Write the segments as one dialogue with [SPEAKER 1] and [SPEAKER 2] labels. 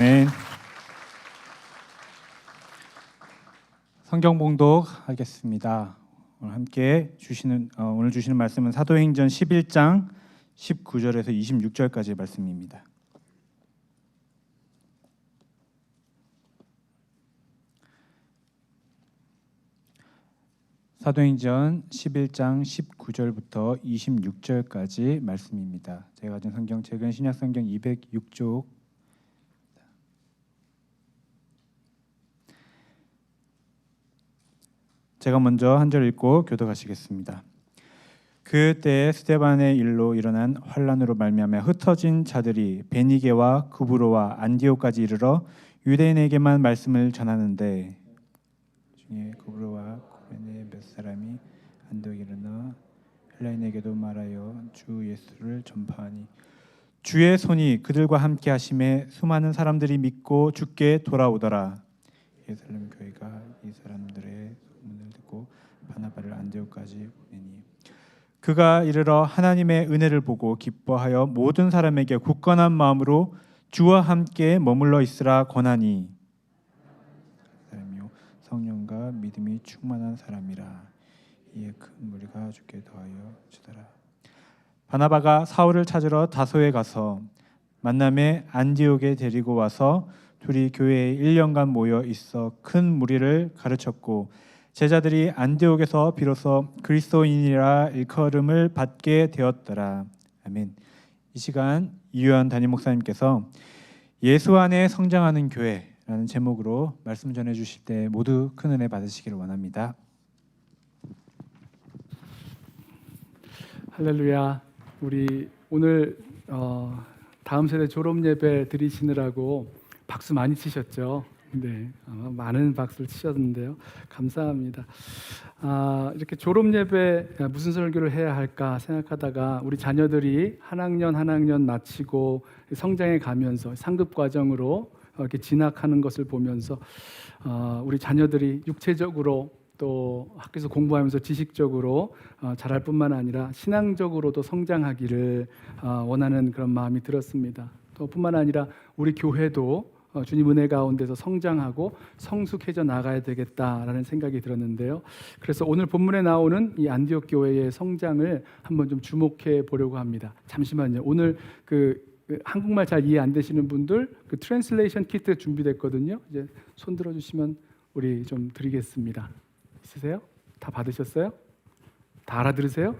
[SPEAKER 1] 네. 성경 봉독 하겠습니다. 오늘 주시는 말씀은 사도행전 11장 19절에서 26절까지의 말씀입니다. 사도행전 11장 19절부터 26절까지 말씀입니다. 제가 가진 성경책은 신약성경 206쪽. 제가 먼저 한 절 읽고 교독하시겠습니다. 그때 스데반의 일로 일어난 환란으로 말미암아 흩어진 자들이 베니게와 구브로와 안디오까지 이르러 유대인에게만 말씀을 전하는데 중에 구브로와 구베네 몇 사람이 안디오에 이르러 헬라인에게도 말하여 주 예수를 전파하니 주의 손이 그들과 함께 하심에 수많은 사람들이 믿고 주께 돌아오더라. 예루살렘 교회가 이 사람들의 소문을 듣고 바나바를 안디옥까지 보내니 그가 이르러 하나님의 은혜를 보고 기뻐하여 모든 사람에게 굳건한 마음으로 주와 함께 머물러 있으라 권하니 사람이요 성령과 믿음이 충만한 사람이라. 이에 큰 무리가 주께 더하여 주더라. 바나바가 사울을 찾으러 다소에 가서 만남에 안디옥에 데리고 와서 둘이 교회에 1년간 모여 있어 큰 무리를 가르쳤고 제자들이 안디옥에서 비로소 그리스도인이라 일컬음을 받게 되었더라. 아멘. 이 시간 이유한 담임 목사님께서 예수 안에 성장하는 교회라는 제목으로 말씀 전해 주실 때 모두 큰 은혜 받으시기를 원합니다.
[SPEAKER 2] 할렐루야. 우리 오늘 다음 세대 졸업 예배 드리시느라고 박수 많이 치셨죠? 네, 아마 많은 박수를 치셨는데요. 감사합니다. 이렇게 졸업 예배 무슨 설교를 해야 할까 생각하다가 우리 자녀들이 한 학년 마치고 성장해 가면서 상급 과정으로 이렇게 진학하는 것을 보면서 우리 자녀들이 육체적으로 또 학교에서 공부하면서 지식적으로 자랄 뿐만 아니라 신앙적으로도 성장하기를 원하는 그런 마음이 들었습니다. 또 뿐만 아니라 우리 교회도 주님 은혜 가운데서 성장하고 성숙해져 나가야 되겠다라는 생각이 들었는데요. 그래서 오늘 본문에 나오는 이 안디옥 교회의 성장을 한번 좀 주목해 보려고 합니다. 잠시만요. 오늘 한국말 잘 이해 안 되시는 분들 트랜슬레이션 키트 준비됐거든요. 이제 손 들어주시면 우리 좀 드리겠습니다. 있으세요? 다 받으셨어요? 다 알아들으세요?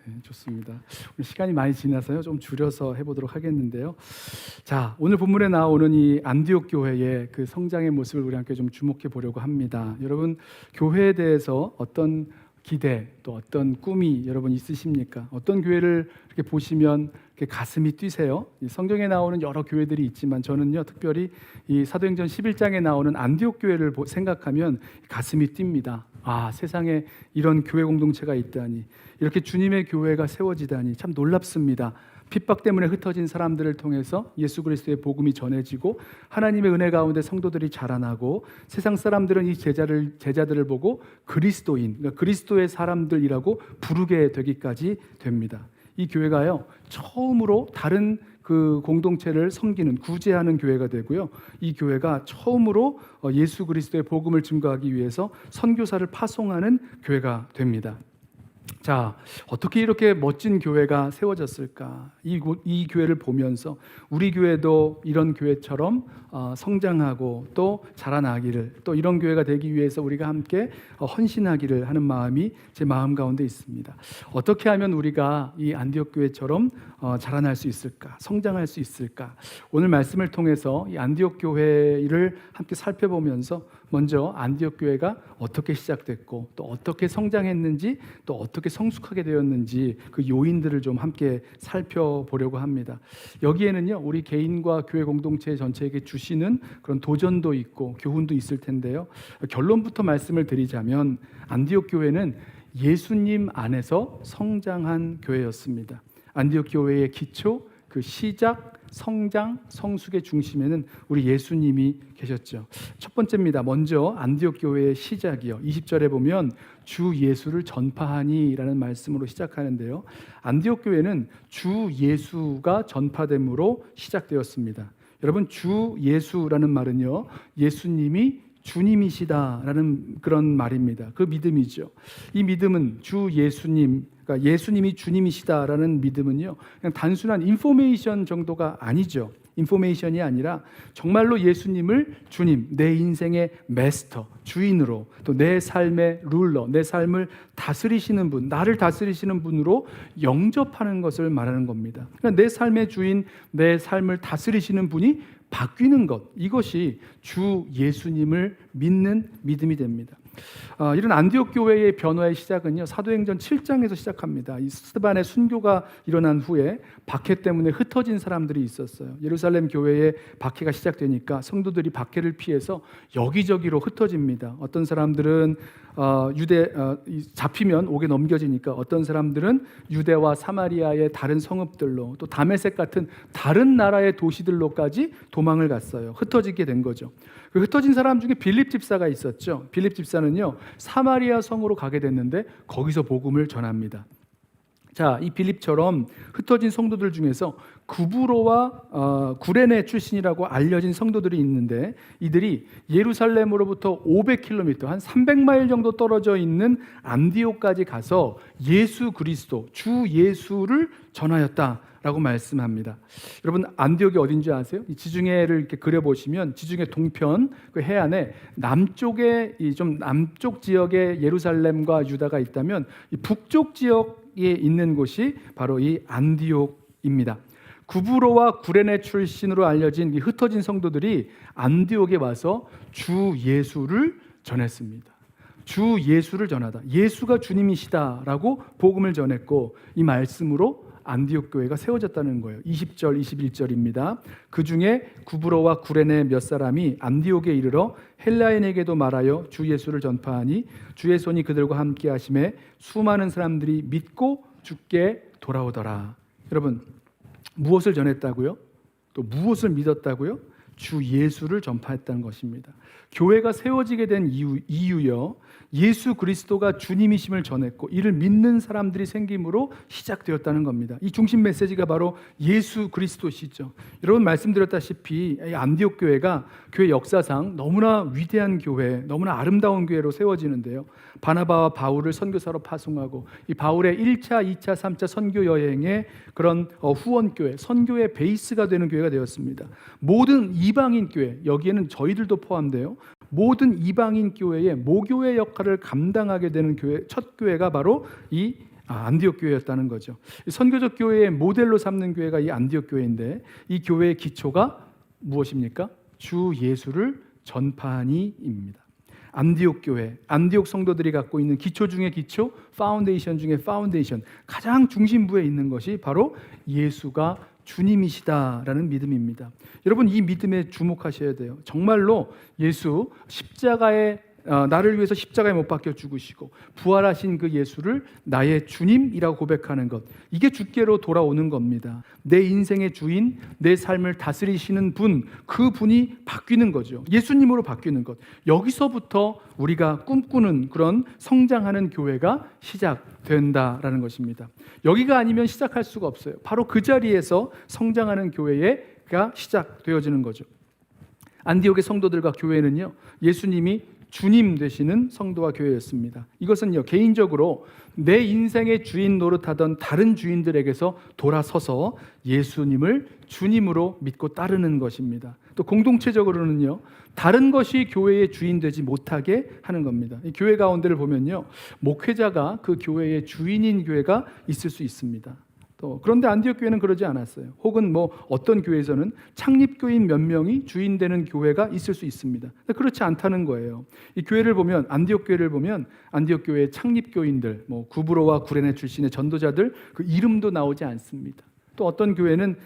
[SPEAKER 2] 네, 좋습니다. 시간이 많이 지나서요. 좀 줄여서 해보도록 하겠는데요. 자, 오늘 본문에 나오는 이 안디옥 교회의 그 성장의 모습을 우리 함께 좀 주목해 보려고 합니다. 여러분, 교회에 대해서 어떤 기대 또 어떤 꿈이 여러분 있으십니까? 어떤 교회를 이렇게 보시면 이렇게 가슴이 뛰세요? 성경에 나오는 여러 교회들이 있지만 저는요 특별히 이 사도행전 11장에 나오는 안디옥 교회를 생각하면 가슴이 뜁니다. 세상에 이런 교회 공동체가 있다니, 이렇게 주님의 교회가 세워지다니 참 놀랍습니다. 핍박 때문에 흩어진 사람들을 통해서 예수 그리스도의 복음이 전해지고 하나님의 은혜 가운데 성도들이 자라나고 세상 사람들은 이 제자들을 보고 그리스도인, 그러니까 그리스도의 사람들이라고 부르게 되기까지 됩니다. 이 교회가요 처음으로 다른 그 공동체를 섬기는 구제하는 교회가 되고요. 이 교회가 처음으로 예수 그리스도의 복음을 증거하기 위해서 선교사를 파송하는 교회가 됩니다. 자, 어떻게 이렇게 멋진 교회가 세워졌을까? 이 교회를 보면서 우리 교회도 이런 교회처럼 성장하고 또 자라나기를, 또 이런 교회가 되기 위해서 우리가 함께 헌신하기를 하는 마음이 제 마음 가운데 있습니다. 어떻게 하면 우리가 이 안디옥 교회처럼 자라날 수 있을까? 성장할 수 있을까? 오늘 말씀을 통해서 이 안디옥 교회를 함께 살펴보면서 먼저 안디옥 교회가 어떻게 시작됐고 또 어떻게 성장했는지 또 어떻게 성숙하게 되었는지 그 요인들을 좀 함께 살펴보려고 합니다. 여기에는요 우리 개인과 교회 공동체 전체에게 주시는 그런 도전도 있고 교훈도 있을 텐데요. 결론부터 말씀을 드리자면 안디옥 교회는 예수님 안에서 성장한 교회였습니다. 안디옥 교회의 기초, 그 시작, 성장, 성숙의 중심에는 우리 예수님이 계셨죠. 첫 번째입니다. 먼저 안디옥 교회의 시작이요. 20절에 보면 주 예수를 전파하니 라는 말씀으로 시작하는데요. 안디옥 교회는 주 예수가 전파됨으로 시작되었습니다. 여러분, 주 예수라는 말은요, 예수님이 주님이시다라는 그런 말입니다. 그 믿음이죠. 이 믿음은 주 예수님, 그러니까 예수님이 주님이시다라는 믿음은요, 그냥 단순한 인포메이션 정도가 아니죠. 인포메이션이 아니라 정말로 예수님을 주님, 내 인생의 마스터, 주인으로, 또 내 삶의 룰러, 내 삶을 다스리시는 분, 나를 다스리시는 분으로 영접하는 것을 말하는 겁니다. 그러니까 내 삶의 주인, 내 삶을 다스리시는 분이 바뀌는 것, 이것이 주 예수님을 믿는 믿음이 됩니다. 이런 안디옥 교회의 변화의 시작은요, 사도행전 7장에서 시작합니다. 이 스데반의 순교가 일어난 후에 박해 때문에 흩어진 사람들이 있었어요. 예루살렘 교회에 박해가 시작되니까 성도들이 박해를 피해서 여기저기로 흩어집니다. 어떤 사람들은 잡히면 옥에 넘겨지니까, 어떤 사람들은 유대와 사마리아의 다른 성읍들로, 또 다메섹 같은 다른 나라의 도시들로까지 도망을 갔어요. 흩어지게 된 거죠. 그 흩어진 사람 중에 빌립 집사가 있었죠. 빌립 집사는요, 사마리아 성으로 가게 됐는데 거기서 복음을 전합니다. 자, 이 빌립처럼 흩어진 성도들 중에서 구브로와 구레네 출신이라고 알려진 성도들이 있는데, 이들이 예루살렘으로부터 500km, 한 300마일 정도 떨어져 있는 안디옥까지 가서 예수 그리스도, 주 예수를 전하였다라고 말씀합니다. 여러분, 안디옥이 어딘지 아세요? 이 지중해를 이렇게 그려보시면 지중해 동편 그 해안에 남쪽에 좀 남쪽 지역에 예루살렘과 유다가 있다면, 이 북쪽 지역에 있는 곳이 바로 이 안디옥입니다. 구브로와 구레네 출신으로 알려진 이 흩어진 성도들이 안디옥에 와서 주 예수를 전했습니다. 주 예수를 전하다, 예수가 주님이시다라고 복음을 전했고, 이 말씀으로 안디옥 교회가 세워졌다는 거예요. 20절, 21절입니다. 그 중에 구브로와 구레네 몇 사람이 안디옥에 이르러 헬라인에게도 말하여 주 예수를 전파하니 주의 손이 그들과 함께 하심에 수많은 사람들이 믿고 주께 돌아오더라. 여러분, 무엇을 전했다고요? 또 무엇을 믿었다고요? 주 예수를 전파했다는 것입니다. 교회가 세워지게 된 이유요, 예수 그리스도가 주님이심을 전했고 이를 믿는 사람들이 생김으로 시작되었다는 겁니다. 이 중심 메시지가 바로 예수 그리스도시죠. 여러분, 말씀드렸다시피 이 안디옥 교회가 교회 역사상 너무나 위대한 교회, 너무나 아름다운 교회로 세워지는데요, 바나바와 바울을 선교사로 파송하고 이 바울의 1차, 2차, 3차 선교 여행의 그런 후원교회, 선교의 베이스가 되는 교회가 되었습니다. 모든 이방인 교회, 여기에는 저희들도 포함돼요. 모든 이방인 교회의 모교의 역할을 감당하게 되는 교회, 첫 교회가 바로 이 안디옥 교회였다는 거죠. 선교적 교회의 모델로 삼는 교회가 이 안디옥 교회인데, 이 교회의 기초가 무엇입니까? 주 예수를 전파하니입니다. 안디옥 교회, 안디옥 성도들이 갖고 있는 기초 중에 기초, 파운데이션 중에 파운데이션, 가장 중심부에 있는 것이 바로 예수가 주님이시다라는 믿음입니다. 여러분, 이 믿음에 주목하셔야 돼요. 정말로 예수 십자가에 나를 위해서 십자가에 못 박혀 죽으시고 부활하신 그 예수를 나의 주님이라고 고백하는 것, 이게 주께로 돌아오는 겁니다. 내 인생의 주인, 내 삶을 다스리시는 분, 그 분이 바뀌는 거죠. 예수님으로 바뀌는 것. 여기서부터 우리가 꿈꾸는 그런 성장하는 교회가 시작된다라는 것입니다. 여기가 아니면 시작할 수가 없어요. 바로 그 자리에서 성장하는 교회가 시작되어지는 거죠. 안디옥의 성도들과 교회는요, 예수님이 주님 되시는 성도와 교회였습니다. 이것은요, 개인적으로 내 인생의 주인 노릇하던 다른 주인들에게서 돌아서서 예수님을 주님으로 믿고 따르는 것입니다. 또 공동체적으로는요, 다른 것이 교회의 주인 되지 못하게 하는 겁니다. 이 교회 가운데를 보면요, 목회자가 그 교회의 주인인 교회가 있을 수 있습니다. 그런데 안디옥 교회는 그러지 않았어요. 혹은 어떤 교회에서는 창립교인 몇 명이 주인 되는 교회가 있을 수 있습니다. 그렇지 않다는 거예요. 이 교회를 보면, 안디옥 교회를 보면 안디옥 교회의 창립교인들, 구브로와 구레네 출신의 전도자들 그 이름도 나오지 않습니다. 또 어떤 교회는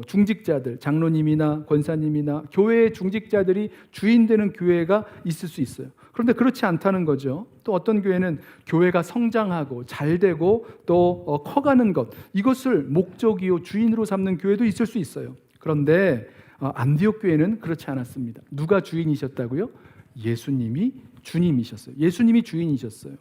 [SPEAKER 2] 중직자들, 장로님이나 권사님이나 교회의 중직자들이 주인 되는 교회가 있을 수 있어요. 그런데 그렇지 않다는 거죠. 또 어떤 교회는 교회가 성장하고 잘되고 또 커가는 것, 이것을 목적이요 주인으로 삼는 교회도 있을 수 있어요. 그런데 안디옥 교회는 그렇지 않았습니다. 누가 주인이셨다고요? 예수님이 주님이셨어요. 예수님이 주인이셨어요.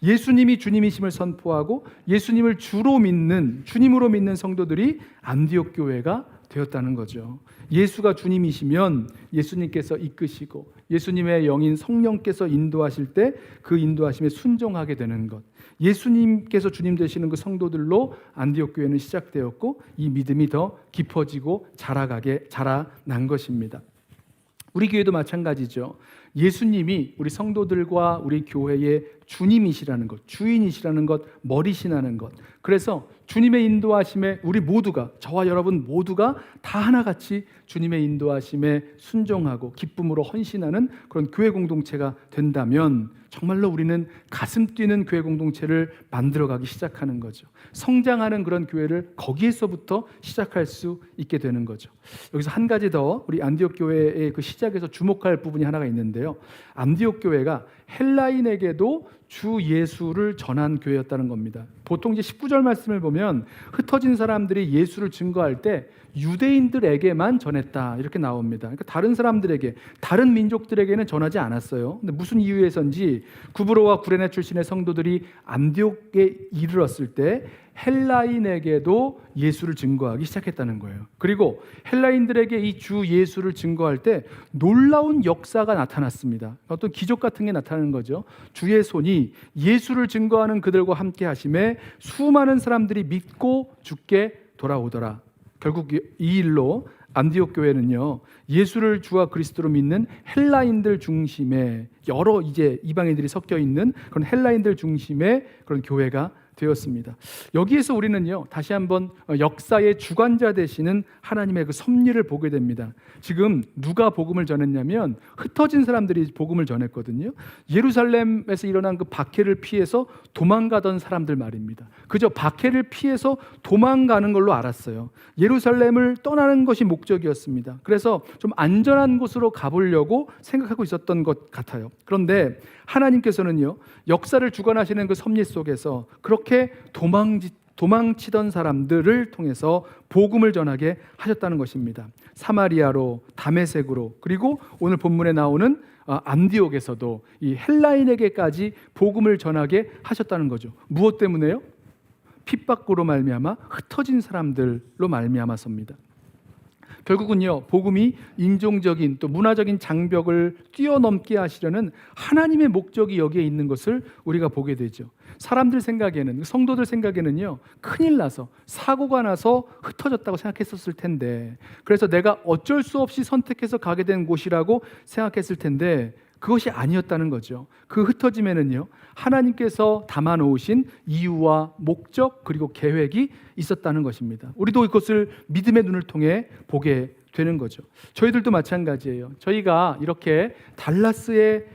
[SPEAKER 2] 예수님이 주님이심을 선포하고 예수님을 주로 믿는, 주님으로 믿는 성도들이 안디옥 교회가 되었다는 거죠. 예수가 주님이시면 예수님께서 이끄시고 예수님의 영인 성령께서 인도하실 때 그 인도하심에 순종하게 되는 것, 예수님께서 주님 되시는 그 성도들로 안디옥 교회는 시작되었고 이 믿음이 더 깊어지고 자라난 것입니다. 우리 교회도 마찬가지죠. 예수님이 우리 성도들과 우리 교회의 주님이시라는 것, 주인이시라는 것, 머리시라는 것. 그래서 주님의 인도하심에 우리 모두가, 저와 여러분 모두가 다 하나같이 주님의 인도하심에 순종하고 기쁨으로 헌신하는 그런 교회 공동체가 된다면 정말로 우리는 가슴 뛰는 교회 공동체를 만들어가기 시작하는 거죠. 성장하는 그런 교회를 거기에서부터 시작할 수 있게 되는 거죠. 여기서 한 가지 더 우리 안디옥 교회의 그 시작에서 주목할 부분이 하나가 있는데요. 안디옥 교회가 헬라인에게도 주 예수를 전한 교회였다는 겁니다. 보통 이제 19절 말씀을 보면 흩어진 사람들이 예수를 증거할 때 유대인들에게만 전했다 이렇게 나옵니다. 그러니까 다른 사람들에게, 다른 민족들에게는 전하지 않았어요. 근데 무슨 이유에서인지 구브로와 구레네 출신의 성도들이 안디옥에 이르렀을 때 헬라인에게도 예수를 증거하기 시작했다는 거예요. 그리고 헬라인들에게 이 주 예수를 증거할 때 놀라운 역사가 나타났습니다. 어떤 기적 같은 게 나타나는 거죠. 주의 손이 예수를 증거하는 그들과 함께 하심에 수많은 사람들이 믿고 주께 돌아오더라. 결국 이 일로 안디옥 교회는요, 예수를 주와 그리스도로 믿는 헬라인들 중심의 여러 이제 이방인들이 섞여 있는 그런 헬라인들 중심의 그런 교회가 되었습니다. 여기에서 우리는요, 다시 한번 역사의 주관자 되시는 하나님의 그 섭리를 보게 됩니다. 지금 누가 복음을 전했냐면 흩어진 사람들이 복음을 전했거든요. 예루살렘에서 일어난 그 박해를 피해서 도망가던 사람들 말입니다. 그저 박해를 피해서 도망가는 걸로 알았어요. 예루살렘을 떠나는 것이 목적이었습니다. 그래서 좀 안전한 곳으로 가보려고 생각하고 있었던 것 같아요. 그런데 하나님께서는요, 역사를 주관하시는 그 섭리 속에서 그렇게 도망치던 사람들을 통해서 복음을 전하게 하셨다는 것입니다. 사마리아로, 다메섹으로, 그리고 오늘 본문에 나오는 안디옥에서도 이 헬라인에게까지 복음을 전하게 하셨다는 거죠. 무엇 때문에요? 핍박으로 말미암아 흩어진 사람들로 말미암아서입니다. 결국은요, 복음이 인종적인 또 문화적인 장벽을 뛰어넘게 하시려는 하나님의 목적이 여기에 있는 것을 우리가 보게 되죠. 사람들 생각에는, 성도들 생각에는요, 큰일 나서 사고가 나서 흩어졌다고 생각했었을 텐데, 그래서 내가 어쩔 수 없이 선택해서 가게 된 곳이라고 생각했을 텐데 그것이 아니었다는 거죠. 그 흩어짐에는요, 하나님께서 담아놓으신 이유와 목적 그리고 계획이 있었다는 것입니다. 우리도 이것을 믿음의 눈을 통해 보게 되는 거죠. 저희들도 마찬가지예요. 저희가 이렇게 달라스에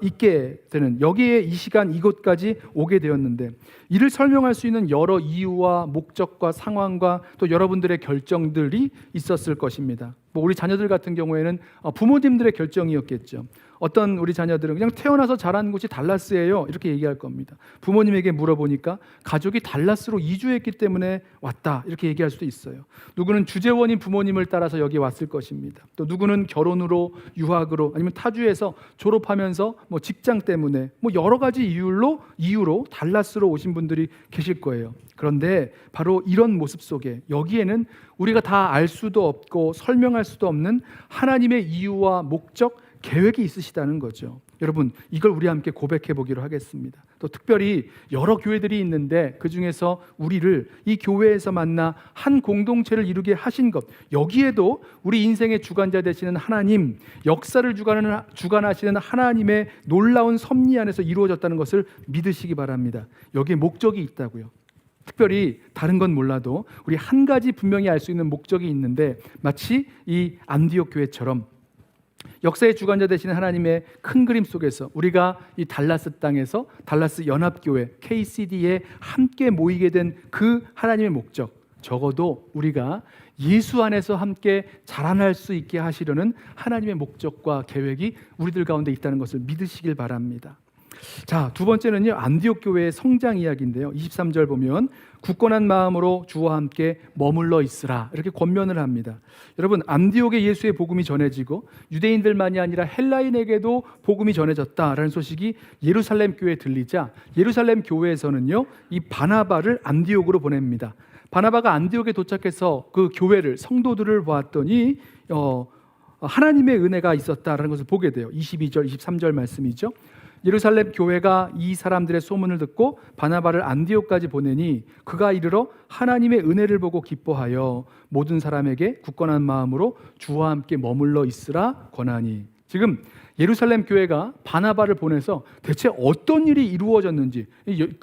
[SPEAKER 2] 있게 되는, 여기에 이 시간 이곳까지 오게 되었는데 이를 설명할 수 있는 여러 이유와 목적과 상황과 또 여러분들의 결정들이 있었을 것입니다. 우리 자녀들 같은 경우에는 부모님들의 결정이었겠죠. 어떤 우리 자녀들은 그냥 태어나서 자란 곳이 달라스예요 이렇게 얘기할 겁니다. 부모님에게 물어보니까 가족이 달라스로 이주했기 때문에 왔다 이렇게 얘기할 수도 있어요. 누구는 주재원인 부모님을 따라서 여기 왔을 것입니다. 또 누구는 결혼으로, 유학으로, 아니면 타주에서 졸업하면서 직장 때문에 여러 가지 이유로 달라스로 오신 분들이 계실 거예요. 그런데 바로 이런 모습 속에 여기에는 우리가 다 알 수도 없고 설명할 수도 없는 하나님의 이유와 목적, 계획이 있으시다는 거죠. 여러분, 이걸 우리 함께 고백해 보기로 하겠습니다. 또 특별히 여러 교회들이 있는데 그 중에서 우리를 이 교회에서 만나 한 공동체를 이루게 하신 것, 여기에도 우리 인생의 주관자 되시는 하나님, 역사를 주관하시는 하나님의 놀라운 섭리 안에서 이루어졌다는 것을 믿으시기 바랍니다. 여기에 목적이 있다고요. 특별히 다른 건 몰라도 우리 한 가지 분명히 알 수 있는 목적이 있는데, 마치 이 안디옥 교회처럼 역사의 주관자 되시는 하나님의 큰 그림 속에서 우리가 이 달라스 땅에서 달라스 연합교회 KCD에 함께 모이게 된 그 하나님의 목적, 적어도 우리가 예수 안에서 함께 자라날 수 있게 하시려는 하나님의 목적과 계획이 우리들 가운데 있다는 것을 믿으시길 바랍니다. 자, 두 번째는요, 안디옥 교회의 성장 이야기인데요. 23절 보면 굳건한 마음으로 주와 함께 머물러 있으라 이렇게 권면을 합니다. 여러분, 안디옥에 예수의 복음이 전해지고 유대인들만이 아니라 헬라인에게도 복음이 전해졌다라는 소식이 예루살렘 교회에 들리자 예루살렘 교회에서는요, 이 바나바를 안디옥으로 보냅니다. 바나바가 안디옥에 도착해서 그 교회를, 성도들을 보았더니 하나님의 은혜가 있었다라는 것을 보게 돼요. 22절, 23절 말씀이죠. 예루살렘 교회가 이 사람들의 소문을 듣고 바나바를 안디옥까지 보내니 그가 이르러 하나님의 은혜를 보고 기뻐하여 모든 사람에게 굳건한 마음으로 주와 함께 머물러 있으라 권하니. 지금 예루살렘 교회가 바나바를 보내서 대체 어떤 일이 이루어졌는지,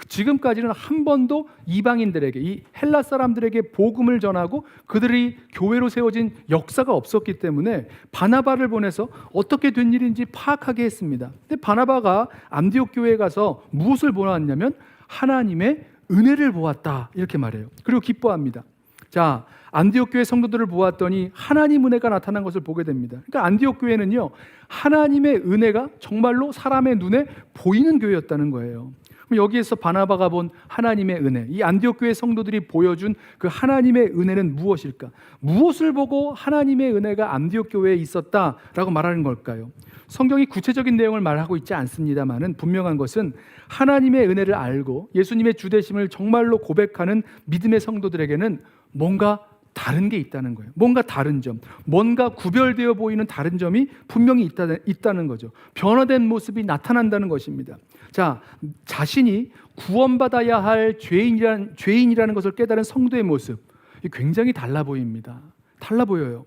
[SPEAKER 2] 지금까지는 한 번도 이방인들에게, 이 헬라 사람들에게 복음을 전하고 그들이 교회로 세워진 역사가 없었기 때문에 바나바를 보내서 어떻게 된 일인지 파악하게 했습니다. 근데 바나바가 안디옥 교회에 가서 무엇을 보았냐면 하나님의 은혜를 보았다, 이렇게 말해요. 그리고 기뻐합니다. 자, 안디옥 교회 성도들을 보았더니 하나님 은혜가 나타난 것을 보게 됩니다. 그러니까 안디옥 교회는요, 하나님의 은혜가 정말로 사람의 눈에 보이는 교회였다는 거예요. 그럼 여기에서 바나바가 본 하나님의 은혜, 이 안디옥 교회 성도들이 보여준 그 하나님의 은혜는 무엇일까? 무엇을 보고 하나님의 은혜가 안디옥 교회에 있었다라고 말하는 걸까요? 성경이 구체적인 내용을 말하고 있지 않습니다만은 분명한 것은 하나님의 은혜를 알고 예수님의 주되심을 정말로 고백하는 믿음의 성도들에게는 뭔가 다른 게 있다는 거예요. 뭔가 다른 점, 뭔가 구별되어 보이는 다른 점이 분명히 있다는 거죠. 변화된 모습이 나타난다는 것입니다. 자, 자신이 구원받아야 할 죄인이라는 것을 깨달은 성도의 모습, 굉장히 달라 보입니다. 달라 보여요.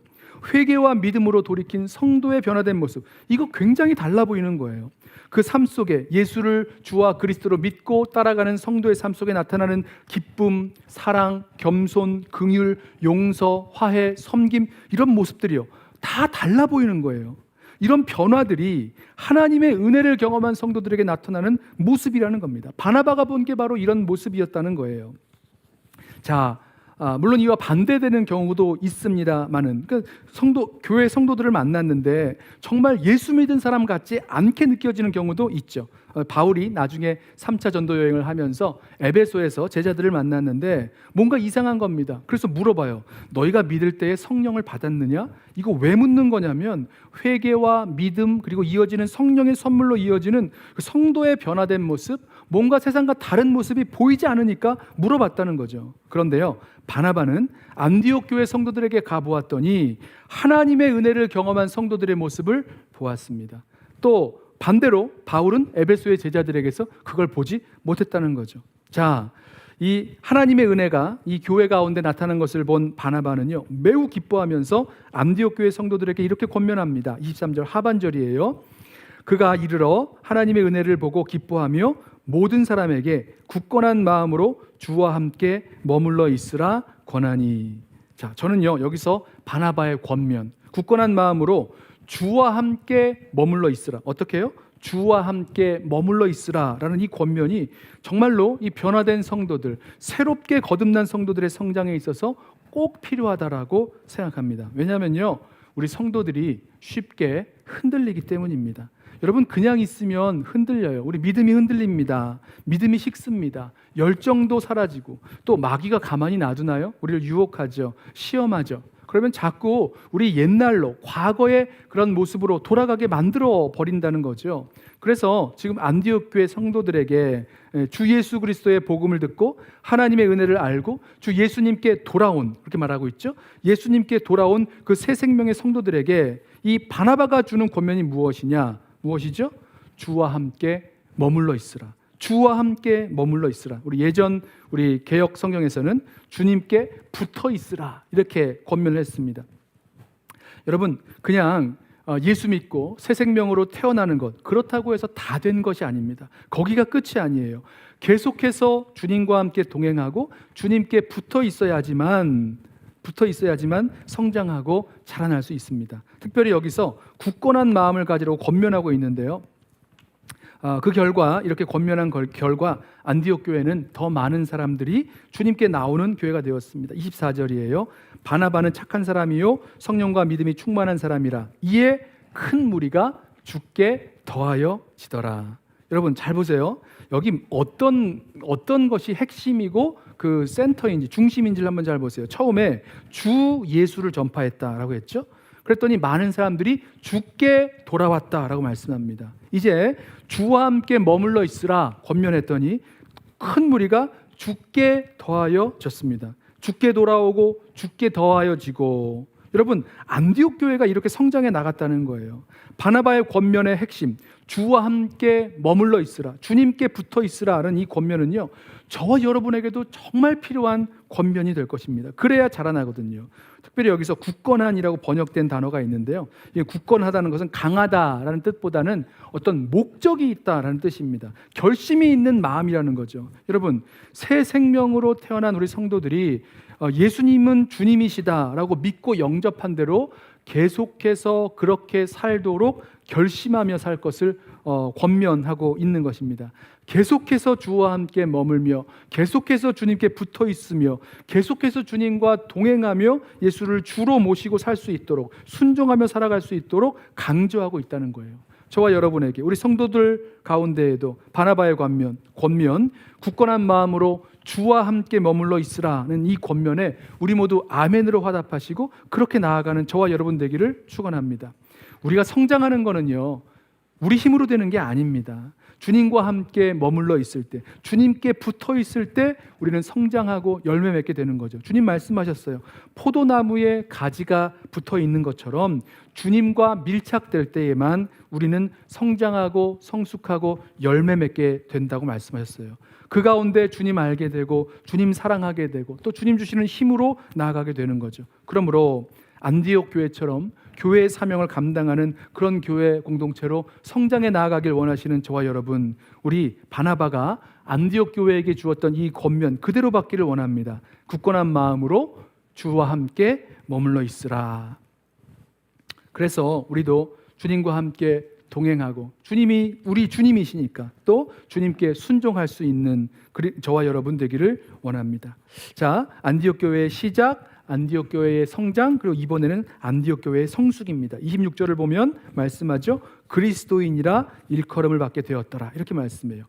[SPEAKER 2] 회개와 믿음으로 돌이킨 성도의 변화된 모습, 이거 굉장히 달라 보이는 거예요. 그 삶 속에 예수를 주와 그리스도로 믿고 따라가는 성도의 삶 속에 나타나는 기쁨, 사랑, 겸손, 긍휼, 용서, 화해, 섬김, 이런 모습들이요, 다 달라 보이는 거예요. 이런 변화들이 하나님의 은혜를 경험한 성도들에게 나타나는 모습이라는 겁니다. 바나바가 본 게 바로 이런 모습이었다는 거예요. 자, 물론 이와 반대되는 경우도 있습니다만은, 그러니까 교회 성도들을 만났는데 정말 예수 믿은 사람 같지 않게 느껴지는 경우도 있죠. 바울이 나중에 3차 전도 여행을 하면서 에베소에서 제자들을 만났는데 뭔가 이상한 겁니다. 그래서 물어봐요. 너희가 믿을 때에 성령을 받았느냐? 이거 왜 묻는 거냐면 회개와 믿음, 그리고 이어지는 성령의 선물로 이어지는 그 성도의 변화된 모습, 뭔가 세상과 다른 모습이 보이지 않으니까 물어봤다는 거죠. 그런데요, 바나바는 안디옥 교회 성도들에게 가보았더니 하나님의 은혜를 경험한 성도들의 모습을 보았습니다. 또 반대로 바울은 에베소의 제자들에게서 그걸 보지 못했다는 거죠. 자, 이 하나님의 은혜가 이 교회 가운데 나타난 것을 본 바나바는요, 매우 기뻐하면서 안디옥 교회 성도들에게 이렇게 권면합니다. 23절 하반절이에요. 그가 이르러 하나님의 은혜를 보고 기뻐하며 모든 사람에게 굳건한 마음으로 주와 함께 머물러 있으라 권하니. 자, 저는요, 여기서 바나바의 권면, 굳건한 마음으로 주와 함께 머물러 있으라. 어떻게 해요? 주와 함께 머물러 있으라 라는 이 권면이 정말로 이 변화된 성도들, 새롭게 거듭난 성도들의 성장에 있어서 꼭 필요하다라고 생각합니다. 왜냐하면요, 우리 성도들이 쉽게 흔들리기 때문입니다. 여러분, 그냥 있으면 흔들려요. 우리 믿음이 흔들립니다. 믿음이 식습니다. 열정도 사라지고, 또 마귀가 가만히 놔두나요? 우리를 유혹하죠. 시험하죠. 그러면 자꾸 우리 옛날로, 과거의 그런 모습으로 돌아가게 만들어 버린다는 거죠. 그래서 지금 안디옥 교회 성도들에게 주 예수 그리스도의 복음을 듣고 하나님의 은혜를 알고 주 예수님께 돌아온, 그렇게 말하고 있죠. 예수님께 돌아온 그 새 생명의 성도들에게 이 바나바가 주는 권면이 무엇이냐? 무엇이죠? 주와 함께 머물러 있으라. 주와 함께 머물러 있으라. 우리 개역 성경에서는 주님께 붙어 있으라, 이렇게 권면을 했습니다. 여러분, 그냥 예수 믿고 새 생명으로 태어나는 것, 그렇다고 해서 다 된 것이 아닙니다. 거기가 끝이 아니에요. 계속해서 주님과 함께 동행하고 주님께 붙어 있어야지만 성장하고 자라날 수 있습니다. 특별히 여기서 굳건한 마음을 가지라고 권면하고 있는데요, 그 결과, 이렇게 권면한 결과 안디옥 교회는 더 많은 사람들이 주님께 나오는 교회가 되었습니다. 24절이에요. 바나바는 착한 사람이요 성령과 믿음이 충만한 사람이라 이에 큰 무리가 주께 더하여지더라. 여러분 잘 보세요. 여기 어떤 것이 핵심이고 그 센터인지 중심인지를 한번 잘 보세요. 처음에 주 예수를 전파했다라고 했죠. 그랬더니 많은 사람들이 주께 돌아왔다라고 말씀합니다. 이제 주와 함께 머물러 있으라 권면했더니 큰 무리가 주께 더하여졌습니다. 죽게 돌아오고 죽게 더하여지고. 여러분, 안디옥 교회가 이렇게 성장해 나갔다는 거예요. 바나바의 권면의 핵심, 주와 함께 머물러 있으라, 주님께 붙어 있으라는 이 권면은요, 저와 여러분에게도 정말 필요한 권면이 될 것입니다. 그래야 자라나거든요. 특별히 여기서 굳건한이라고 번역된 단어가 있는데요, 이 굳건하다는 것은 강하다라는 뜻보다는 어떤 목적이 있다라는 뜻입니다. 결심이 있는 마음이라는 거죠. 여러분, 새 생명으로 태어난 우리 성도들이 예수님은 주님이시다라고 믿고 영접한 대로 계속해서 그렇게 살도록 결심하며 살 것을 권면하고 있는 것입니다. 계속해서 주와 함께 머물며, 계속해서 주님께 붙어 있으며, 계속해서 주님과 동행하며 예수를 주로 모시고 살 수 있도록, 순종하며 살아갈 수 있도록 강조하고 있다는 거예요. 저와 여러분에게, 우리 성도들 가운데에도 바나바의 권면, 굳건한 마음으로 주와 함께 머물러 있으라는 이 권면에 우리 모두 아멘으로 화답하시고 그렇게 나아가는 저와 여러분 되기를 축원합니다. 우리가 성장하는 거는요, 우리 힘으로 되는 게 아닙니다. 주님과 함께 머물러 있을 때, 주님께 붙어 있을 때 우리는 성장하고 열매 맺게 되는 거죠. 주님 말씀하셨어요. 포도나무에 가지가 붙어 있는 것처럼 주님과 밀착될 때에만 우리는 성장하고 성숙하고 열매 맺게 된다고 말씀하셨어요. 그 가운데 주님 알게 되고 주님 사랑하게 되고 또 주님 주시는 힘으로 나아가게 되는 거죠. 그러므로 안디옥 교회처럼 교회의 사명을 감당하는 그런 교회 공동체로 성장해 나아가길 원하시는 저와 여러분, 우리 바나바가 안디옥 교회에게 주었던 이 권면 그대로 받기를 원합니다. 굳건한 마음으로 주와 함께 머물러 있으라. 그래서 우리도 주님과 함께 동행하고, 주님이 우리 주님이시니까 또 주님께 순종할 수 있는 저와 여러분 되기를 원합니다. 자, 안디옥 교회의 시작, 안디옥 교회의 성장, 그리고 이번에는 안디옥 교회의 성숙입니다. 26절을 보면 말씀하죠. 그리스도인이라 일컬음을 받게 되었더라, 이렇게 말씀해요.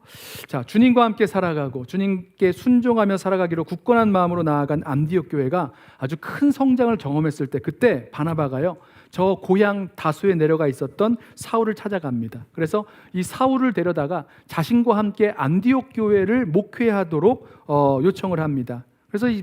[SPEAKER 2] 자, 주님과 함께 살아가고 주님께 순종하며 살아가기로 굳건한 마음으로 나아간 안디옥 교회가 아주 큰 성장을 경험했을 때, 그때 바나바가요, 저 고향 다소에 내려가 있었던 사울을 찾아갑니다. 그래서 이 사울을 데려다가 자신과 함께 안디옥 교회를 목회하도록 요청을 합니다. 그래서 이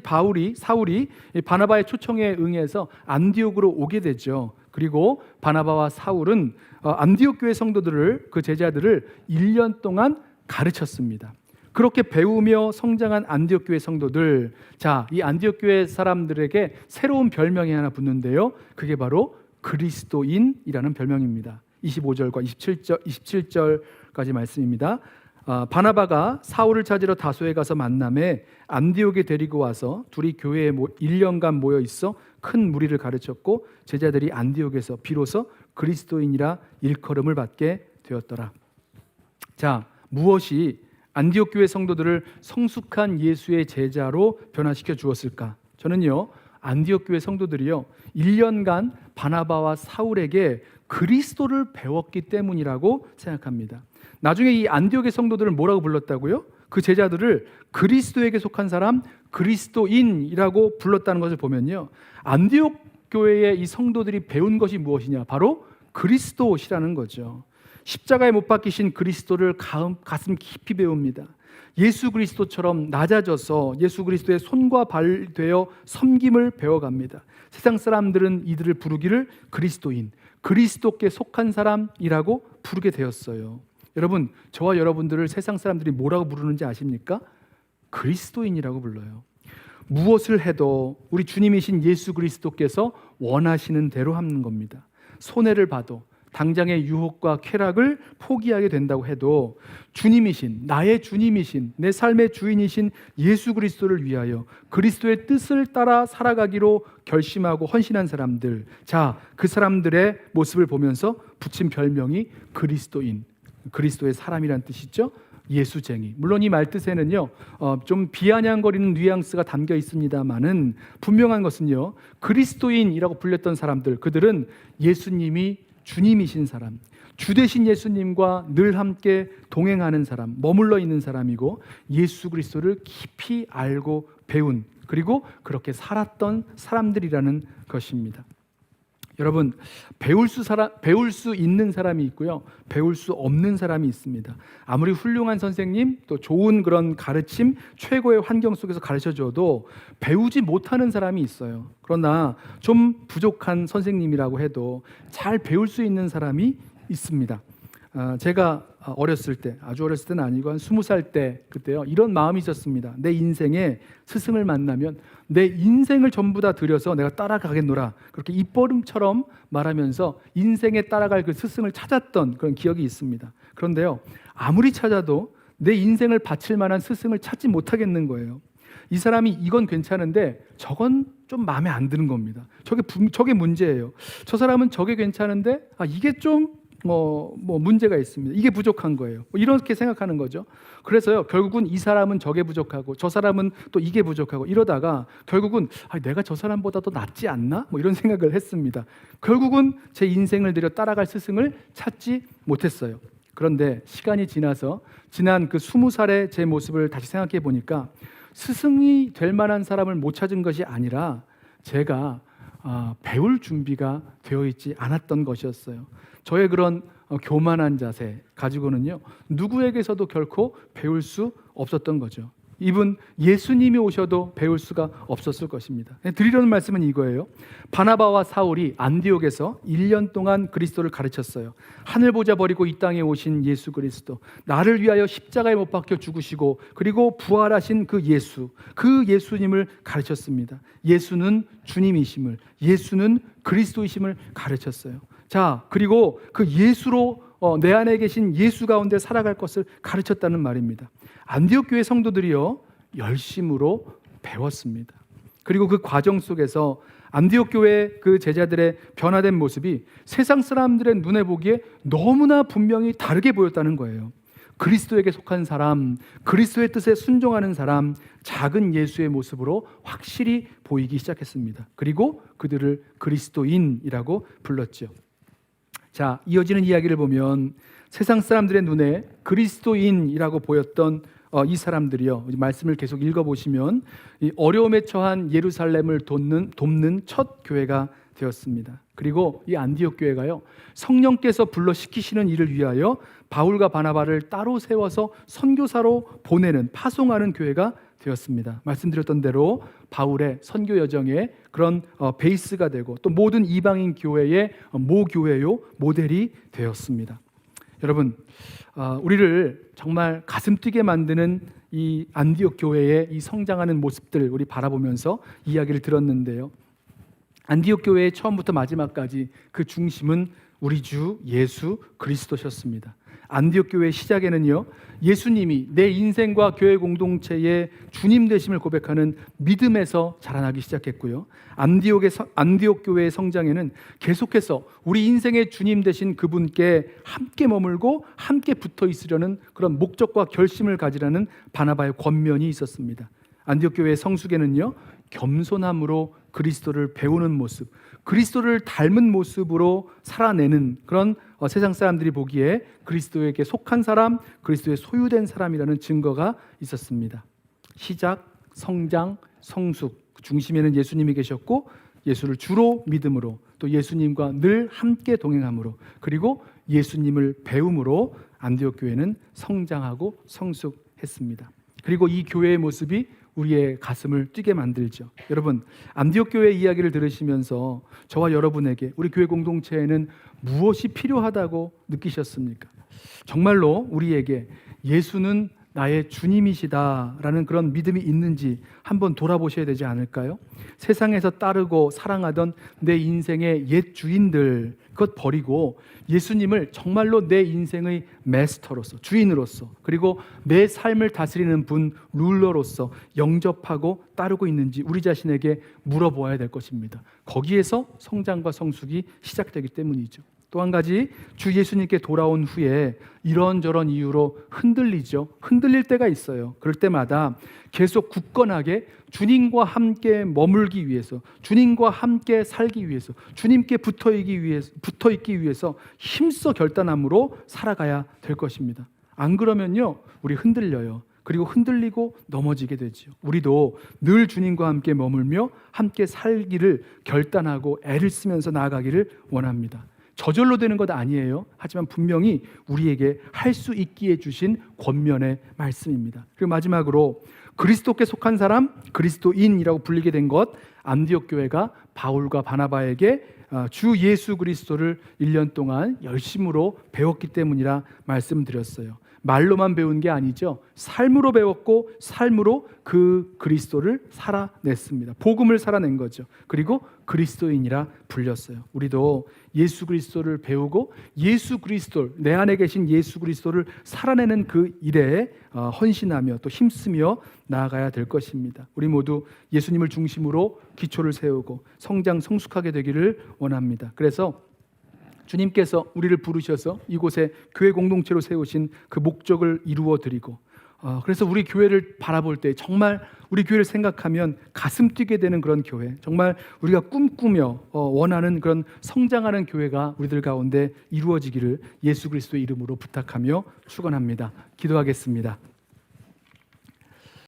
[SPEAKER 2] 사울이 바나바의 초청에 응해서 안디옥으로 오게 되죠. 그리고 바나바와 사울은 안디옥 교회 성도들을, 그 제자들을 1년 동안 가르쳤습니다. 그렇게 배우며 성장한 안디옥 교회 성도들, 자, 이 안디옥 교회 사람들에게 새로운 별명이 하나 붙는데요, 그게 바로 그리스도인이라는 별명입니다. 25절과 27절까지 말씀입니다. 바나바가 사울을 찾으러 다소에 가서 만남에 안디옥에 데리고 와서 둘이 교회에 1년간 모여 있어 큰 무리를 가르쳤고 제자들이 안디옥에서 비로소 그리스도인이라 일컬음을 받게 되었더라. 자, 무엇이 안디옥 교회 성도들을 성숙한 예수의 제자로 변화시켜 주었을까? 저는요, 안디옥 교회 성도들이요, 1년간 바나바와 사울에게 그리스도를 배웠기 때문이라고 생각합니다. 나중에 이 안디옥의 성도들을 뭐라고 불렀다고요? 그 제자들을 그리스도에게 속한 사람, 그리스도인이라고 불렀다는 것을 보면요, 안디옥 교회의 이 성도들이 배운 것이 무엇이냐? 바로 그리스도시라는 거죠. 십자가에 못 박히신 그리스도를 가슴 깊이 배웁니다. 예수 그리스도처럼 낮아져서 예수 그리스도의 손과 발 되어 섬김을 배워갑니다. 세상 사람들은 이들을 부르기를 그리스도인, 그리스도께 속한 사람이라고 부르게 되었어요. 여러분, 저와 여러분들을 세상 사람들이 뭐라고 부르는지 아십니까? 그리스도인이라고 불러요. 무엇을 해도 우리 주님이신 예수 그리스도께서 원하시는 대로 하는 겁니다. 손해를 봐도, 당장의 유혹과 쾌락을 포기하게 된다고 해도 주님이신, 나의 주님이신, 내 삶의 주인이신 예수 그리스도를 위하여 그리스도의 뜻을 따라 살아가기로 결심하고 헌신한 사람들, 자, 그 사람들의 모습을 보면서 붙인 별명이 그리스도인, 그리스도의 사람이란 뜻이죠. 예수쟁이. 물론 이 말뜻에는요, 좀 비아냥거리는 뉘앙스가 담겨 있습니다만은 분명한 것은요, 그리스도인이라고 불렸던 사람들, 그들은 예수님이 주님이신 사람, 주 되신 예수님과 늘 함께 동행하는 사람, 머물러 있는 사람이고 예수 그리스도를 깊이 알고 배운, 그리고 그렇게 살았던 사람들이라는 것입니다. 여러분, 배울 수 있는 사람이 있고요, 배울 수 없는 사람이 있습니다. 아무리 훌륭한 선생님, 또 좋은 그런 가르침, 최고의 환경 속에서 가르쳐줘도 배우지 못하는 사람이 있어요. 그러나 좀 부족한 선생님이라고 해도 잘 배울 수 있는 사람이 있습니다. 제가 어렸을 때, 아주 어렸을 때는 아니고 한 20살 때, 그때요, 이런 마음이 있었습니다. 내 인생에 스승을 만나면 내 인생을 전부 다 들여서 내가 따라가겠노라, 그렇게 입버릇처럼 말하면서 인생에 따라갈 그 스승을 찾았던 그런 기억이 있습니다. 그런데요, 아무리 찾아도 내 인생을 바칠 만한 스승을 찾지 못하겠는 거예요. 이 사람이 이건 괜찮은데 저건 좀 마음에 안 드는 겁니다. 저게 문제예요. 저 사람은 저게 괜찮은데 이게 좀 문제가 있습니다. 이게 부족한 거예요. 이렇게 생각하는 거죠. 그래서요, 결국은 이 사람은 저게 부족하고 저 사람은 또 이게 부족하고 이러다가 결국은 내가 저 사람보다 더 낫지 않나? 이런 생각을 했습니다. 결국은 제 인생을 들여 따라갈 스승을 찾지 못했어요. 그런데 시간이 지나서 지난 그 20살의 제 모습을 다시 생각해 보니까 스승이 될 만한 사람을 못 찾은 것이 아니라 제가 배울 준비가 되어 있지 않았던 것이었어요. 저의 그런 교만한 자세 가지고는요, 누구에게서도 결코 배울 수 없었던 거죠. 이분 예수님이 오셔도 배울 수가 없었을 것입니다. 드리려는 말씀은 이거예요. 바나바와 사울이 안디옥에서 1년 동안 그리스도를 가르쳤어요. 하늘 보자 버리고 이 땅에 오신 예수 그리스도, 나를 위하여 십자가에 못 박혀 죽으시고 그리고 부활하신 그 예수님을 가르쳤습니다. 예수는 주님이심을, 예수는 그리스도이심을 가르쳤어요. 자, 그리고 그 예수로 내 안에 계신 예수 가운데 살아갈 것을 가르쳤다는 말입니다. 안디옥 교회 성도들이요, 열심으로 배웠습니다. 그리고 그 과정 속에서 안디옥 교회 그 제자들의 변화된 모습이 세상 사람들의 눈에 보기에 너무나 분명히 다르게 보였다는 거예요. 그리스도에게 속한 사람, 그리스도의 뜻에 순종하는 사람, 작은 예수의 모습으로 확실히 보이기 시작했습니다. 그리고 그들을 그리스도인이라고 불렀죠. 자, 이어지는 이야기를 보면 세상 사람들의 눈에 그리스도인이라고 보였던 이 사람들이요, 말씀을 계속 읽어보시면 이 어려움에 처한 예루살렘을 돕는 첫 교회가 되었습니다. 그리고 이 안디옥 교회가요, 성령께서 불러 시키시는 일을 위하여 바울과 바나바를 따로 세워서 선교사로 보내는, 파송하는 교회가 되었습니다. 말씀드렸던 대로 바울의 선교 여정의 그런 베이스가 되고 또 모든 이방인 교회의 모교회요, 모델이 되었습니다. 여러분, 우리를 정말 가슴 뛰게 만드는 이 안디옥 교회의 이 성장하는 모습들 우리 바라보면서 이야기를 들었는데요, 안디옥 교회의 처음부터 마지막까지 그 중심은 우리 주 예수 그리스도셨습니다. 안디옥 교회의 시작에는요, 예수님이 내 인생과 교회 공동체의 주님 되심을 고백하는 믿음에서 자라나기 시작했고요, 안디옥 교회의 성장에는 계속해서 우리 인생의 주님 되신 그분께 함께 머물고 함께 붙어 있으려는 그런 목적과 결심을 가지라는 바나바의 권면이 있었습니다. 안디옥 교회의 성숙에는요, 겸손함으로 그리스도를 배우는 모습, 그리스도를 닮은 모습으로 살아내는 그런 세상 사람들이 보기에 그리스도에게 속한 사람, 그리스도의 소유된 사람이라는 증거가 있었습니다. 시작, 성장, 성숙, 그 중심에는 예수님이 계셨고 예수를 주로 믿음으로, 또 예수님과 늘 함께 동행함으로, 그리고 예수님을 배움으로 안디옥 교회는 성장하고 성숙했습니다. 그리고 이 교회의 모습이 우리의 가슴을 뛰게 만들죠. 여러분, 안디옥 교회 이야기를 들으시면서 저와 여러분에게 우리 교회 공동체에는 무엇이 필요하다고 느끼셨습니까? 정말로 우리에게 예수는 나의 주님이시다라는 그런 믿음이 있는지 한번 돌아보셔야 되지 않을까요? 세상에서 따르고 사랑하던 내 인생의 옛 주인들, 그것 버리고 예수님을 정말로 내 인생의 마스터로서, 주인으로서, 그리고 내 삶을 다스리는 분, 룰러로서 영접하고 따르고 있는지 우리 자신에게 물어보아야 될 것입니다. 거기에서 성장과 성숙이 시작되기 때문이죠. 또 한 가지, 주 예수님께 돌아온 후에 이런저런 이유로 흔들리죠. 흔들릴 때가 있어요. 그럴 때마다 계속 굳건하게 주님과 함께 머물기 위해서, 주님과 함께 살기 위해서, 주님께 붙어 있기 위해서 힘써 결단함으로 살아가야 될 것입니다. 안 그러면요, 우리 흔들려요. 그리고 흔들리고 넘어지게 되죠. 우리도 늘 주님과 함께 머물며 함께 살기를 결단하고 애를 쓰면서 나아가기를 원합니다. 저절로 되는 것 아니에요. 하지만 분명히 우리에게 할 수 있기에 주신 권면의 말씀입니다. 그리고 마지막으로 그리스도께 속한 사람, 그리스도인이라고 불리게 된 것, 안디옥 교회가 바울과 바나바에게 주 예수 그리스도를 1년 동안 열심으로 배웠기 때문이라 말씀드렸어요. 말로만 배운 게 아니죠. 삶으로 배웠고 삶으로 그 그리스도를 살아냈습니다. 복음을 살아낸 거죠. 그리고 그리스도인이라 불렸어요. 우리도 예수 그리스도를 배우고 예수 그리스도, 내 안에 계신 예수 그리스도를 살아내는 그 일에 헌신하며 또 힘쓰며 나아가야 될 것입니다. 우리 모두 예수님을 중심으로 기초를 세우고 성장 성숙하게 되기를 원합니다. 그래서 주님께서 우리를 부르셔서 이곳에 교회 공동체로 세우신 그 목적을 이루어 드리고, 그래서 우리 교회를 바라볼 때 정말 우리 교회를 생각하면 가슴 뛰게 되는 그런 교회, 정말 우리가 꿈꾸며 원하는 그런 성장하는 교회가 우리들 가운데 이루어지기를 예수 그리스도의 이름으로 부탁하며 축원합니다. 기도하겠습니다.